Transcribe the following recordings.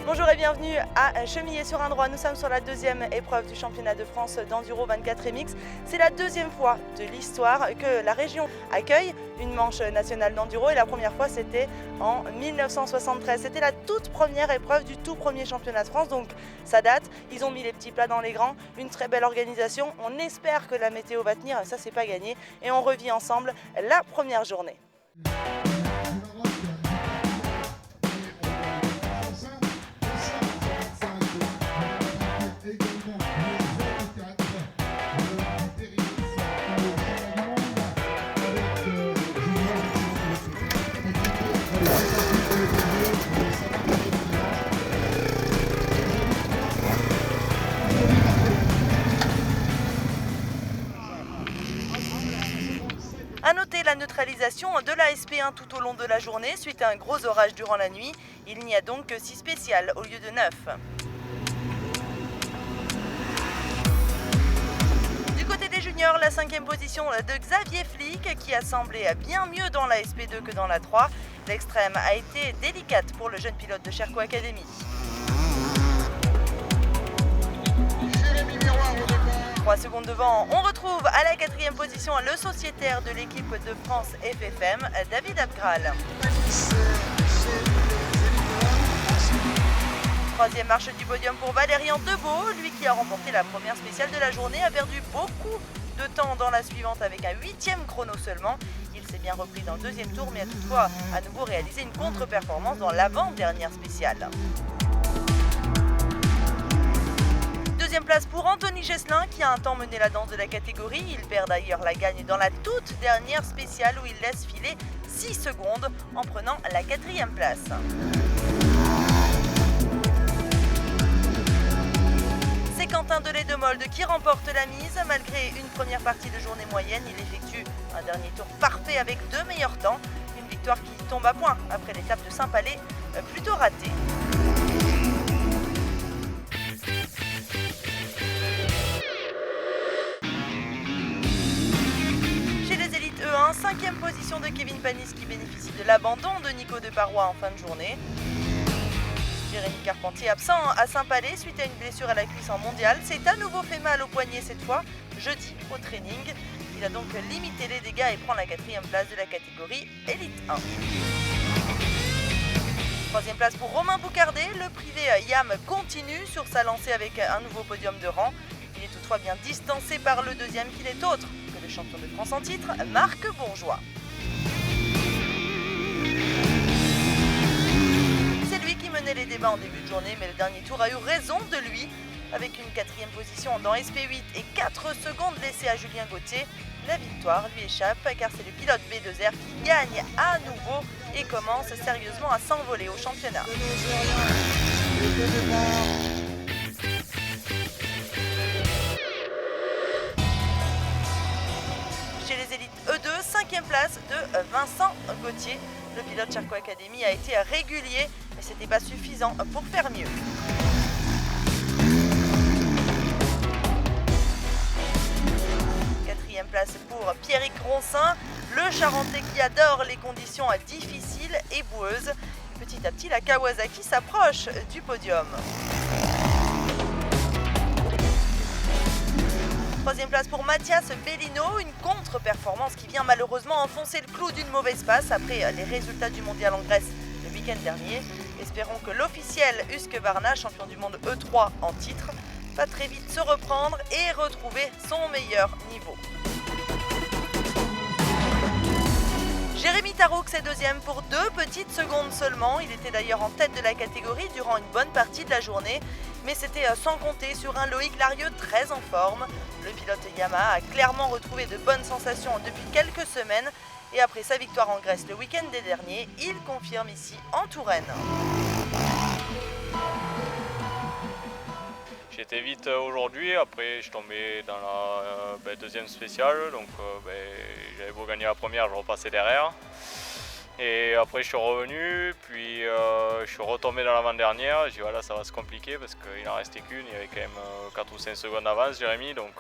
Bonjour et bienvenue à Chemillé-sur-Indrois. Nous sommes sur la deuxième épreuve du championnat de France d'enduro 24 MX. C'est la deuxième fois de l'histoire que la région accueille une manche nationale d'enduro et la première fois c'était en 1973. C'était la toute première épreuve du tout premier championnat de France, donc ça date. Ils ont mis les petits plats dans les grands, une très belle organisation. On espère que la météo va tenir, ça c'est pas gagné et on revit ensemble la première journée. A noter la neutralisation de la SP1 tout au long de la journée suite à un gros orage durant la nuit. Il n'y a donc que 6 spéciales au lieu de 9. Du côté des juniors, la 5e position de Xavier Flick qui a semblé bien mieux dans la SP2 que dans la 3. L'extrême a été délicate pour le jeune pilote de Sherco Academy. 3 secondes devant, on retrouve à la 4e position le sociétaire de l'équipe de France FFM, David Abgral. 3e marche du podium pour Valérian Debeau, lui qui a remporté la première spéciale de la journée, a perdu beaucoup de temps dans la suivante avec un 8e chrono seulement. Il s'est bien repris dans le 2e tour mais a toutefois à nouveau réalisé une contre-performance dans l'avant-dernière spéciale. 2e place pour Anthony Gesselin qui a un temps mené la danse de la catégorie. Il perd d'ailleurs la gagne dans la toute dernière spéciale où il laisse filer 6 secondes en prenant la 4e place. C'est Quentin Delay-Demold qui remporte la mise. Malgré une première partie de journée moyenne, il effectue un dernier tour parfait avec 2 meilleurs temps. Une victoire qui tombe à point après l'étape de Saint-Palais plutôt ratée. Chez les élites E1, 5e position de Kevin Panis qui bénéficie de l'abandon de Nico Deparoy en fin de journée. Jérémy Carpentier absent à Saint-Palais suite à une blessure à la cuisse en mondial. C'est à nouveau fait mal au poignet cette fois, jeudi au training. Il a donc limité les dégâts et prend la 4e place de la catégorie Elite 1. 3e place pour Romain Boucardet. Le privé YAM continue sur sa lancée avec un nouveau podium de rang. Il est toutefois bien distancé par le 2e qui n'est autre que le champion de France en titre, Marc Bourgeois. C'est lui qui menait les débats en début de journée, mais le dernier tour a eu raison de lui. Avec une 4e position dans SP8 et 4 secondes laissées à Julien Gauthier, la victoire lui échappe car c'est le pilote B2R qui gagne à nouveau et commence sérieusement à s'envoler au championnat. Chez les élites E2, 5e place de Vincent Gauthier. Le pilote Sherco Academy a été régulier, mais ce n'était pas suffisant pour faire mieux. 4e place pour Pierrick Roncin, le Charentais qui adore les conditions difficiles et boueuses. Petit à petit, la Kawasaki s'approche du podium. 3e place pour Mathias Bellino, une contre-performance qui vient malheureusement enfoncer le clou d'une mauvaise passe après les résultats du mondial en Grèce le week-end dernier. Espérons que l'officiel Husqvarna, champion du monde E3 en titre, va très vite se reprendre et retrouver son meilleur niveau. Jérémy Taroux est 2e pour 2 petites secondes seulement. Il était d'ailleurs en tête de la catégorie durant une bonne partie de la journée. Mais c'était sans compter sur un Loïc Larieux très en forme. Le pilote Yamaha a clairement retrouvé de bonnes sensations depuis quelques semaines. Et après sa victoire en Grèce le week-end dernier, il confirme ici en Touraine. J'étais vite aujourd'hui, après je tombais dans la deuxième spéciale, donc j'avais beau gagner la première, je repassais derrière. Et après je suis revenu, puis je suis retombé dans l'avant-dernière, j'ai dit voilà ça va se compliquer parce qu'il en restait qu'une, il y avait quand même 4 ou 5 secondes d'avance Jérémy, donc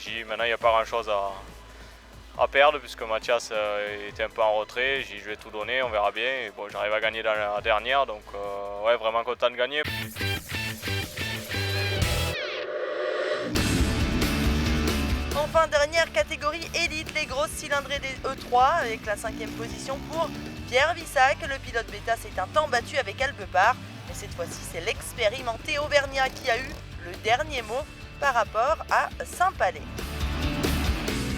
j'ai dit maintenant il n'y a pas grand chose à perdre puisque Mathias était un peu en retrait, j'ai dit je vais tout donner, on verra bien, et bon j'arrive à gagner dans la dernière, donc ouais vraiment content de gagner. Enfin, dernière catégorie élite, les grosses cylindrées des E3, avec la 5e position pour Pierre Vissac. Le pilote bêta s'est un temps battu avec Alpepart, mais cette fois-ci c'est l'expérimenté Auvergnat qui a eu le dernier mot par rapport à Saint-Palais.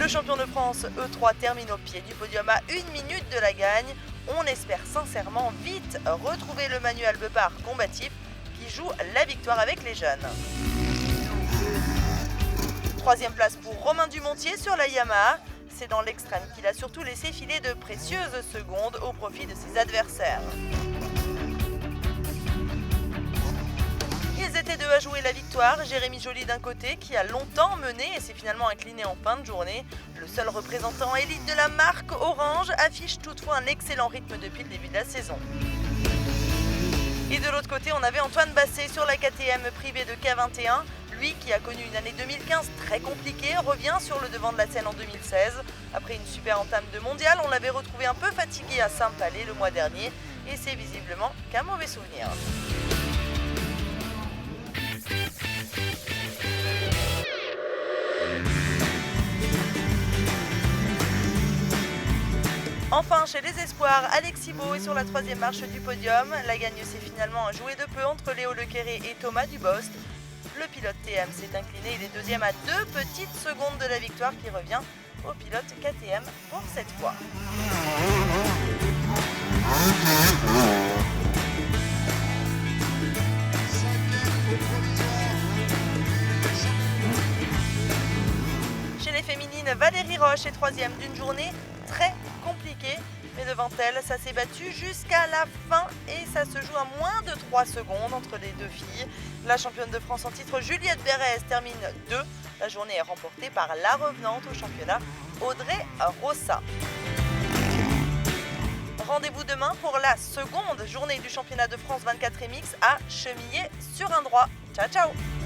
Le champion de France E3 termine au pied du podium à 1 minute de la gagne. On espère sincèrement vite retrouver le Manu Alpepart combatif qui joue la victoire avec les jeunes. 3e place pour Romain Dumontier sur la Yamaha. C'est dans l'extrême qu'il a surtout laissé filer de précieuses secondes au profit de ses adversaires. Ils étaient deux à jouer la victoire. Jérémy Joly d'un côté qui a longtemps mené et s'est finalement incliné en fin de journée. Le seul représentant élite de la marque Orange affiche toutefois un excellent rythme depuis le début de la saison. Et de l'autre côté, on avait Antoine Basset sur la KTM privée de K21. Lui, qui a connu une année 2015 très compliquée, revient sur le devant de la scène en 2016. Après une super entame de mondial, on l'avait retrouvé un peu fatigué à Saint-Palais le mois dernier et c'est visiblement qu'un mauvais souvenir. Enfin, chez les espoirs, Alexis Beau est sur la 3e marche du podium. La gagne s'est finalement jouée de peu entre Léo Lequeré et Thomas Dubost. Le pilote TM s'est incliné, il est deuxième à 2 petites secondes de la victoire qui revient au pilote KTM pour cette fois. Chez les féminines, Valérie Roche est 3e d'une journée très compliquée. Mais devant elle, ça s'est battu jusqu'à la fin et ça se joue à moins de 3 secondes entre les deux filles. La championne de France en titre, Juliette Bérez, termine 2. La journée est remportée par la revenante au championnat, Audrey Rossa. Rendez-vous demain pour la seconde journée du championnat de France 24 MX à Chemillé-sur-Indrois. Ciao ciao!